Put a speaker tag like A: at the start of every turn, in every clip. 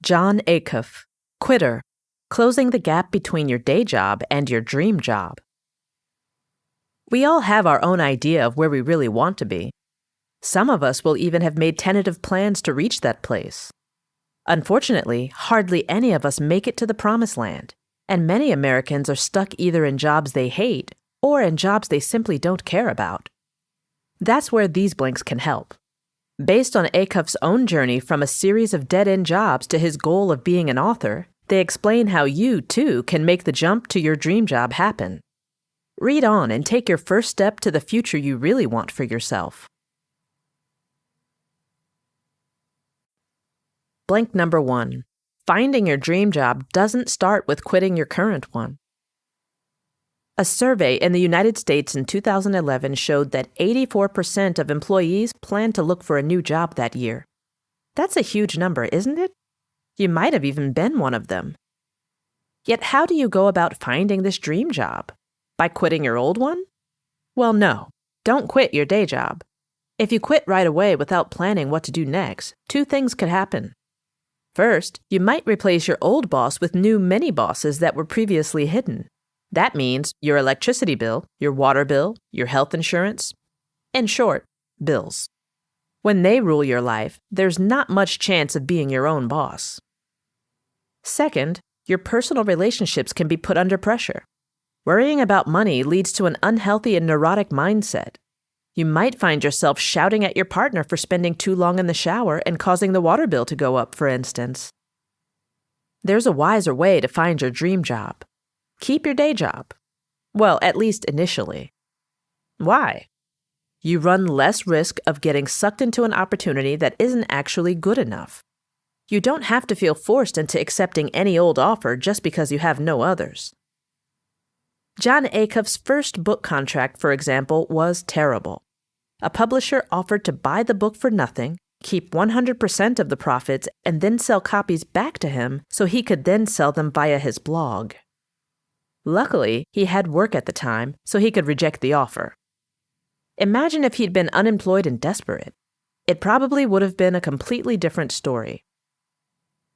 A: Jon Acuff, Quitter, Closing the Gap Between Your Day Job and Your Dream Job. We all have our own idea of where we really want to be. Some of us will even have made tentative plans to reach that place. Unfortunately, hardly any of us make it to the promised land, and many Americans are stuck either in jobs they hate or in jobs they simply don't care about. That's where these blinks can help. Based on Acuff's own journey from a series of dead-end jobs to his goal of being an author, they explain how you, too, can make the jump to your dream job happen. Read on and take your first step to the future you really want for yourself. Blank number 1. Finding your dream job doesn't start with quitting your current one. A survey in the United States in 2011 showed that 84% of employees plan to look for a new job that year. That's a huge number, isn't it? You might have even been one of them. Yet how do you go about finding this dream job? By quitting your old one? Well, no. Don't quit your day job. If you quit right away without planning what to do next, 2 things could happen. First, you might replace your old boss with new mini-bosses that were previously hidden. That means your electricity bill, your water bill, your health insurance. In short, bills. When they rule your life, there's not much chance of being your own boss. Second, your personal relationships can be put under pressure. Worrying about money leads to an unhealthy and neurotic mindset. You might find yourself shouting at your partner for spending too long in the shower and causing the water bill to go up, for instance. There's a wiser way to find your dream job. Keep your day job. Well, at least initially. Why? You run less risk of getting sucked into an opportunity that isn't actually good enough. You don't have to feel forced into accepting any old offer just because you have no others. Jon Acuff's first book contract, for example, was terrible. A publisher offered to buy the book for nothing, keep 100% of the profits, and then sell copies back to him so he could then sell them via his blog. Luckily, he had work at the time, so he could reject the offer. Imagine if he'd been unemployed and desperate. It probably would have been a completely different story.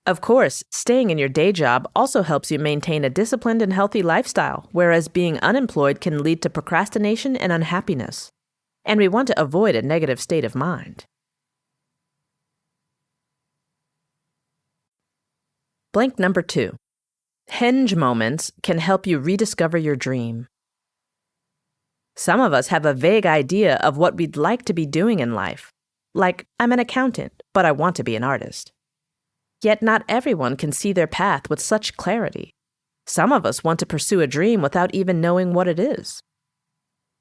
A: Of course, staying in your day job also helps you maintain a disciplined and healthy lifestyle, whereas being unemployed can lead to procrastination and unhappiness. And we want to avoid a negative state of mind. Blank number 2. Hinge moments can help you rediscover your dream. Some of us have a vague idea of what we'd like to be doing in life. Like, I'm an accountant, but I want to be an artist. Yet not everyone can see their path with such clarity. Some of us want to pursue a dream without even knowing what it is.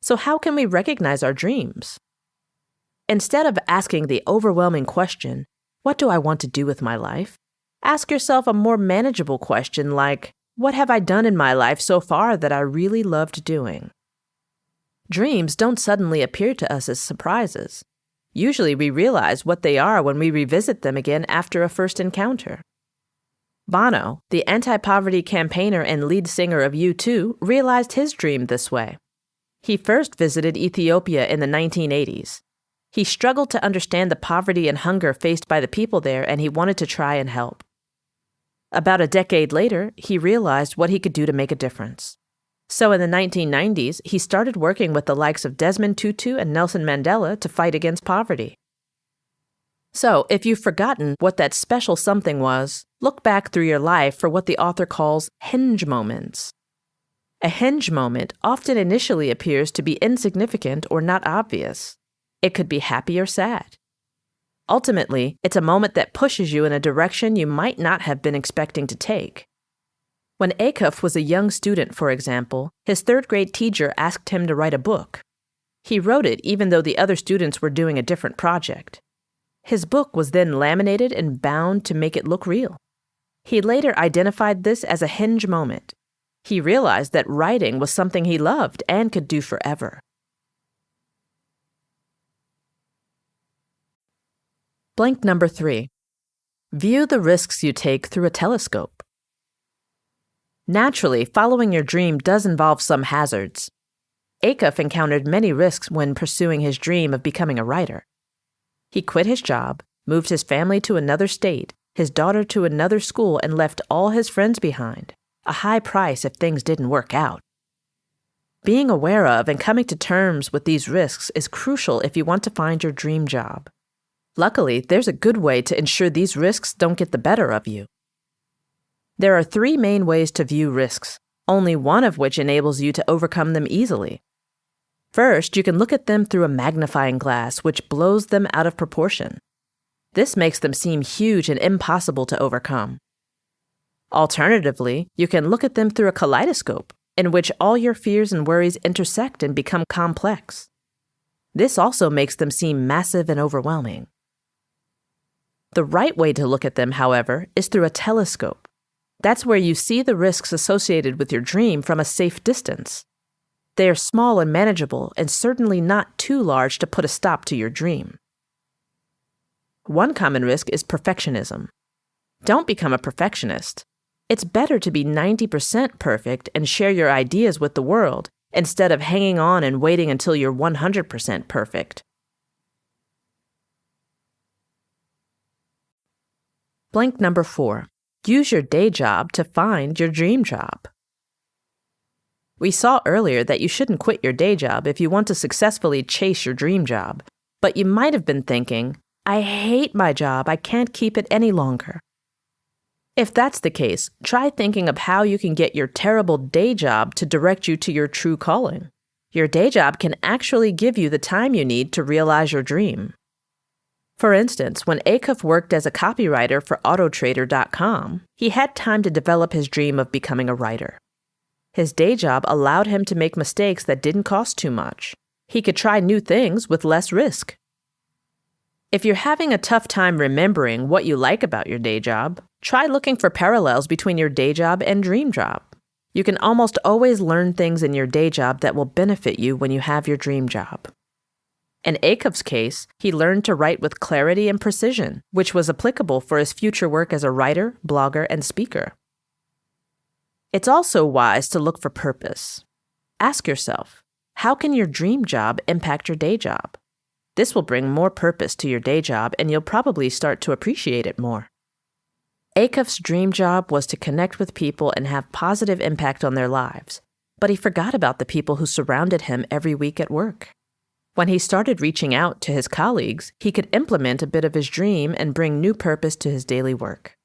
A: So how can we recognize our dreams? Instead of asking the overwhelming question, what do I want to do with my life? Ask yourself a more manageable question like, what have I done in my life so far that I really loved doing? Dreams don't suddenly appear to us as surprises. Usually we realize what they are when we revisit them again after a first encounter. Bono, the anti-poverty campaigner and lead singer of U2, realized his dream this way. He first visited Ethiopia in the 1980s. He struggled to understand the poverty and hunger faced by the people there, and he wanted to try and help. About a decade later, he realized what he could do to make a difference. So in the 1990s, he started working with the likes of Desmond Tutu and Nelson Mandela to fight against poverty. So, if you've forgotten what that special something was, look back through your life for what the author calls hinge moments. A hinge moment often initially appears to be insignificant or not obvious. It could be happy or sad. Ultimately, it's a moment that pushes you in a direction you might not have been expecting to take. When Acuff was a young student, for example, his 3rd-grade teacher asked him to write a book. He wrote it even though the other students were doing a different project. His book was then laminated and bound to make it look real. He later identified this as a hinge moment. He realized that writing was something he loved and could do forever. Blank number 3. View the risks you take through a telescope. Naturally, following your dream does involve some hazards. Acuff encountered many risks when pursuing his dream of becoming a writer. He quit his job, moved his family to another state, his daughter to another school, and left all his friends behind, a high price if things didn't work out. Being aware of and coming to terms with these risks is crucial if you want to find your dream job. Luckily, there's a good way to ensure these risks don't get the better of you. There are 3 main ways to view risks, only one of which enables you to overcome them easily. First, you can look at them through a magnifying glass, which blows them out of proportion. This makes them seem huge and impossible to overcome. Alternatively, you can look at them through a kaleidoscope, in which all your fears and worries intersect and become complex. This also makes them seem massive and overwhelming. The right way to look at them, however, is through a telescope. That's where you see the risks associated with your dream from a safe distance. They are small and manageable, and certainly not too large to put a stop to your dream. One common risk is perfectionism. Don't become a perfectionist. It's better to be 90% perfect and share your ideas with the world instead of hanging on and waiting until you're 100% perfect. Blank number 4. Use your day job to find your dream job. We saw earlier that you shouldn't quit your day job if you want to successfully chase your dream job, but you might have been thinking, I hate my job, I can't keep it any longer. If that's the case, try thinking of how you can get your terrible day job to direct you to your true calling. Your day job can actually give you the time you need to realize your dream. For instance, when Acuff worked as a copywriter for Autotrader.com, he had time to develop his dream of becoming a writer. His day job allowed him to make mistakes that didn't cost too much. He could try new things with less risk. If you're having a tough time remembering what you like about your day job, try looking for parallels between your day job and dream job. You can almost always learn things in your day job that will benefit you when you have your dream job. In Acuff's case, he learned to write with clarity and precision, which was applicable for his future work as a writer, blogger, and speaker. It's also wise to look for purpose. Ask yourself, how can your dream job impact your day job? This will bring more purpose to your day job, and you'll probably start to appreciate it more. Acuff's dream job was to connect with people and have positive impact on their lives, but he forgot about the people who surrounded him every week at work. When he started reaching out to his colleagues, he could implement a bit of his dream and bring new purpose to his daily work.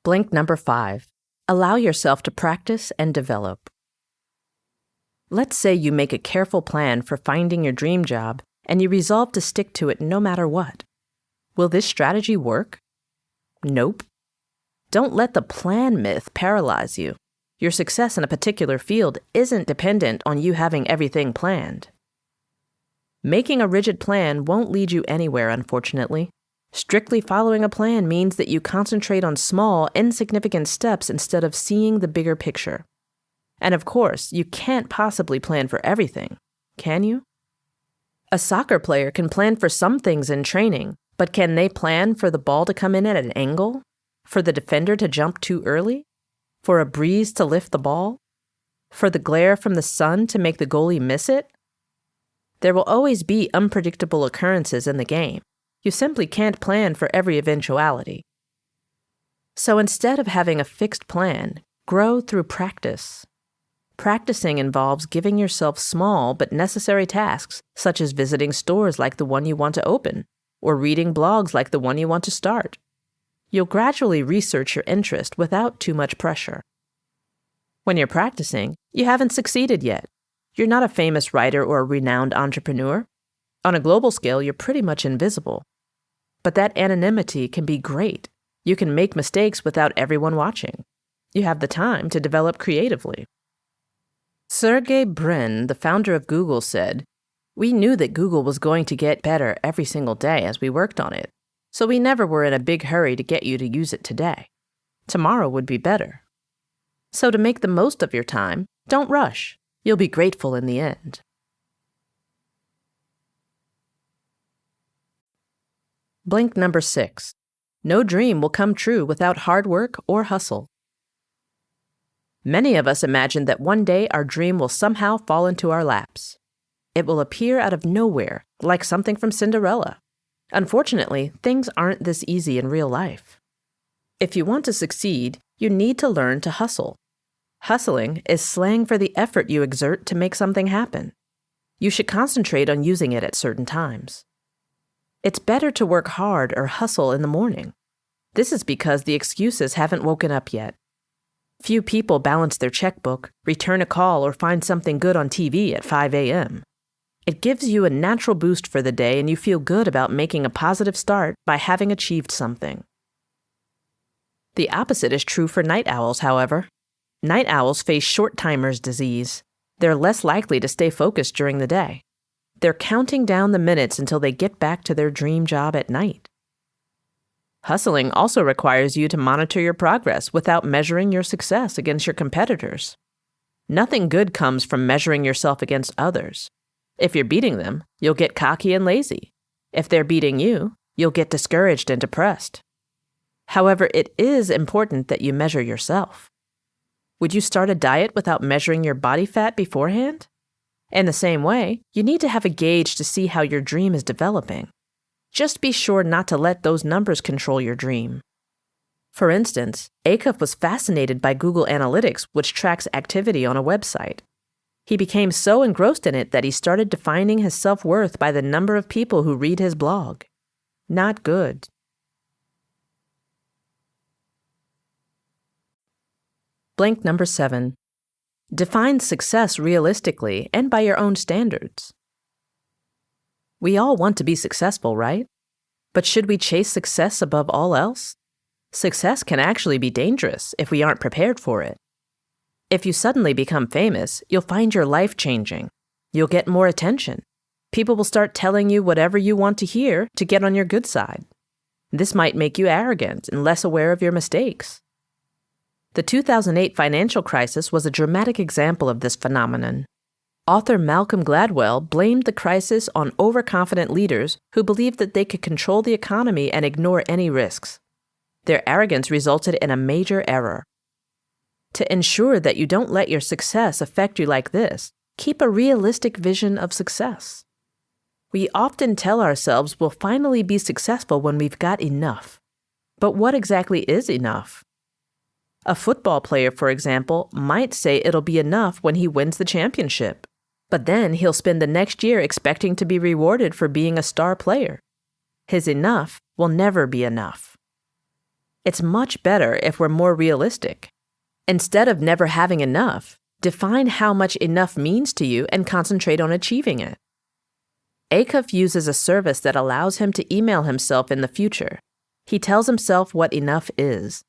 A: Blink number 5. Allow yourself to practice and develop. Let's say you make a careful plan for finding your dream job and you resolve to stick to it no matter what. Will this strategy work? Nope. Don't let the plan myth paralyze you. Your success in a particular field isn't dependent on you having everything planned. Making a rigid plan won't lead you anywhere, unfortunately. Strictly following a plan means that you concentrate on small, insignificant steps instead of seeing the bigger picture. And of course, you can't possibly plan for everything, can you? A soccer player can plan for some things in training, but can they plan for the ball to come in at an angle? For the defender to jump too early? For a breeze to lift the ball? For the glare from the sun to make the goalie miss it? There will always be unpredictable occurrences in the game. You simply can't plan for every eventuality. So instead of having a fixed plan, grow through practice. Practicing involves giving yourself small but necessary tasks, such as visiting stores like the one you want to open, or reading blogs like the one you want to start. You'll gradually research your interest without too much pressure. When you're practicing, you haven't succeeded yet. You're not a famous writer or a renowned entrepreneur. On a global scale, you're pretty much invisible. But that anonymity can be great. You can make mistakes without everyone watching. You have the time to develop creatively. Sergey Brin, the founder of Google, said, "We knew that Google was going to get better every single day as we worked on it, so we never were in a big hurry to get you to use it today. Tomorrow would be better. So to make the most of your time, don't rush. You'll be grateful in the end." Blink number 6. No dream will come true without hard work or hustle. Many of us imagine that one day our dream will somehow fall into our laps. it will appear out of nowhere, like something from Cinderella. Unfortunately, things aren't this easy in real life. If you want to succeed, you need to learn to hustle. Hustling is slang for the effort you exert to make something happen. You should concentrate on using it at certain times. It's better to work hard or hustle in the morning. This is because the excuses haven't woken up yet. Few people balance their checkbook, return a call, or find something good on TV at 5 a.m. It gives you a natural boost for the day, and you feel good about making a positive start by having achieved something. The opposite is true for night owls, however. Night owls face short-timers disease. They're less likely to stay focused during the day. They're counting down the minutes until they get back to their dream job at night. Hustling also requires you to monitor your progress without measuring your success against your competitors. Nothing good comes from measuring yourself against others. If you're beating them, you'll get cocky and lazy. If they're beating you, you'll get discouraged and depressed. However, it is important that you measure yourself. Would you start a diet without measuring your body fat beforehand? In the same way, you need to have a gauge to see how your dream is developing. Just be sure not to let those numbers control your dream. For instance, Acuff was fascinated by Google Analytics, which tracks activity on a website. He became so engrossed in it that he started defining his self-worth by the number of people who read his blog. Not good. Blank number 7. Define success realistically and by your own standards. We all want to be successful, right? But should we chase success above all else? Success can actually be dangerous if we aren't prepared for it. If you suddenly become famous, you'll find your life changing. You'll get more attention. People will start telling you whatever you want to hear to get on your good side. This might make you arrogant and less aware of your mistakes. The 2008 financial crisis was a dramatic example of this phenomenon. Author Malcolm Gladwell blamed the crisis on overconfident leaders who believed that they could control the economy and ignore any risks. Their arrogance resulted in a major error. To ensure that you don't let your success affect you like this, keep a realistic vision of success. We often tell ourselves we'll finally be successful when we've got enough. But what exactly is enough? A football player, for example, might say it'll be enough when he wins the championship. But then he'll spend the next year expecting to be rewarded for being a star player. His enough will never be enough. It's much better if we're more realistic. Instead of never having enough, define how much enough means to you and concentrate on achieving it. Acuff uses a service that allows him to email himself in the future. He tells himself what enough is.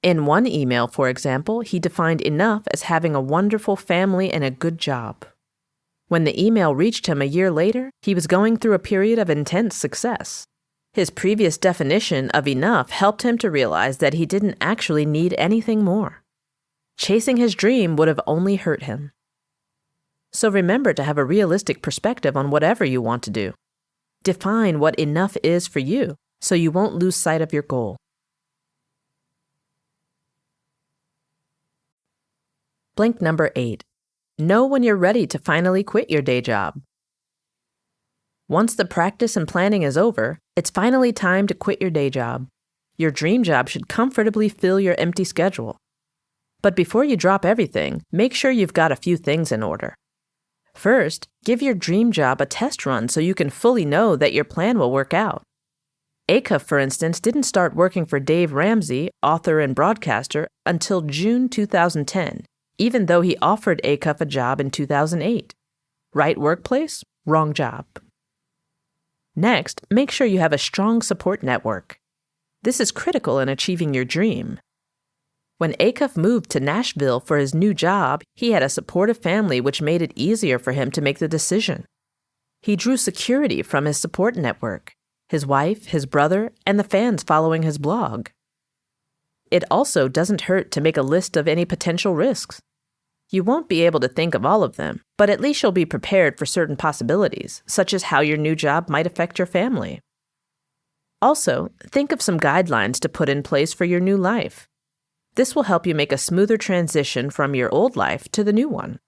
A: In one email, for example, he defined enough as having a wonderful family and a good job. When the email reached him a year later, he was going through a period of intense success. His previous definition of enough helped him to realize that he didn't actually need anything more. Chasing his dream would have only hurt him. So remember to have a realistic perspective on whatever you want to do. Define what enough is for you so you won't lose sight of your goal. Blank number 8. Know when you're ready to finally quit your day job. Once the practice and planning is over, it's finally time to quit your day job. Your dream job should comfortably fill your empty schedule. But before you drop everything, make sure you've got a few things in order. First, give your dream job a test run so you can fully know that your plan will work out. Acuff, for instance, didn't start working for Dave Ramsey, author and broadcaster, until June 2010, even though he offered Acuff a job in 2008. Right workplace, wrong job. Next, make sure you have a strong support network. This is critical in achieving your dream. When Acuff moved to Nashville for his new job, he had a supportive family which made it easier for him to make the decision. He drew security from his support network, his wife, his brother, and the fans following his blog. It also doesn't hurt to make a list of any potential risks. You won't be able to think of all of them, but at least you'll be prepared for certain possibilities, such as how your new job might affect your family. Also, think of some guidelines to put in place for your new life. This will help you make a smoother transition from your old life to the new one.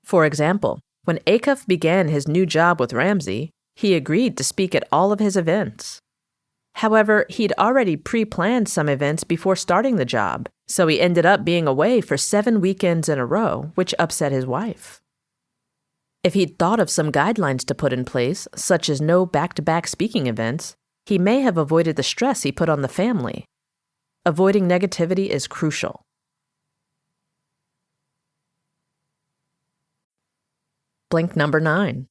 A: For example, When Acuff began his new job with Ramsey, he agreed to speak at all of his events. However, he'd already pre-planned some events before starting the job, so he ended up being away for 7 weekends in a row, which upset his wife. If he'd thought of some guidelines to put in place, such as no back-to-back speaking events, he may have avoided the stress he put on the family. Avoiding negativity is crucial. Blink number 9.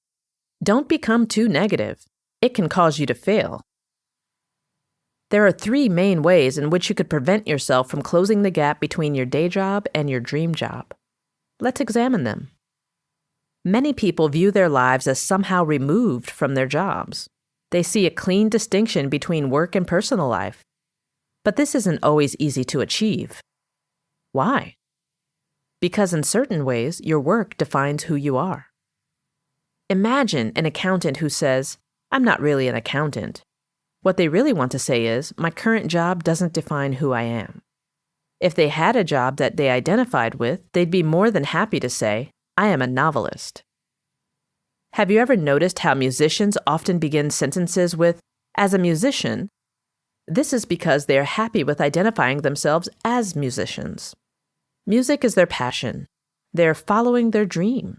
A: Don't become too negative. It can cause you to fail. There are 3 main ways in which you could prevent yourself from closing the gap between your day job and your dream job. Let's examine them. Many people view their lives as somehow removed from their jobs. They see a clean distinction between work and personal life. But this isn't always easy to achieve. Why? Because in certain ways, your work defines who you are. Imagine an accountant who says, "I'm not really an accountant." What they really want to say is, "My current job doesn't define who I am." If they had a job that they identified with, they'd be more than happy to say, "I am a novelist." Have you ever noticed how musicians often begin sentences with, "as a musician"? This is because they are happy with identifying themselves as musicians. Music is their passion. They're following their dream.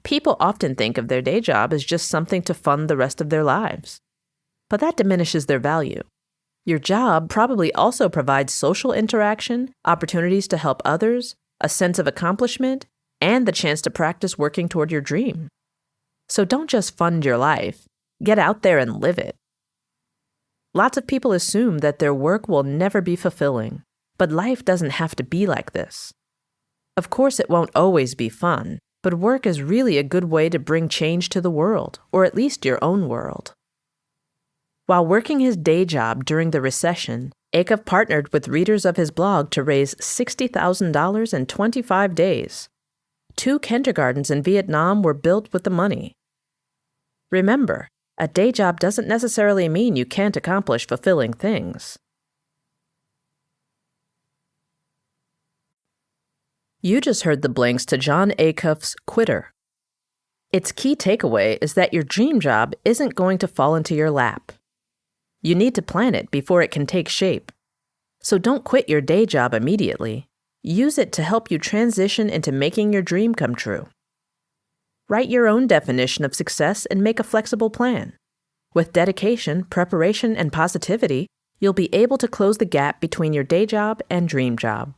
A: People often think of their day job as just something to fund the rest of their lives. But that diminishes their value. Your job probably also provides social interaction, opportunities to help others, a sense of accomplishment, and the chance to practice working toward your dream. So don't just fund your life. Get out there and live it. Lots of people assume that their work will never be fulfilling, but life doesn't have to be like this. Of course, it won't always be fun, but work is really a good way to bring change to the world, or at least your own world. While working his day job during the recession, Acuff partnered with readers of his blog to raise $60,000 in 25 days. 2 kindergartens in Vietnam were built with the money. Remember, a day job doesn't necessarily mean you can't accomplish fulfilling things. You just heard the blinks to Jon Acuff's Quitter. Its key takeaway is that your dream job isn't going to fall into your lap. You need to plan it before it can take shape. So don't quit your day job immediately. Use it to help you transition into making your dream come true. Write your own definition of success and make a flexible plan. With dedication, preparation, and positivity, you'll be able to close the gap between your day job and dream job.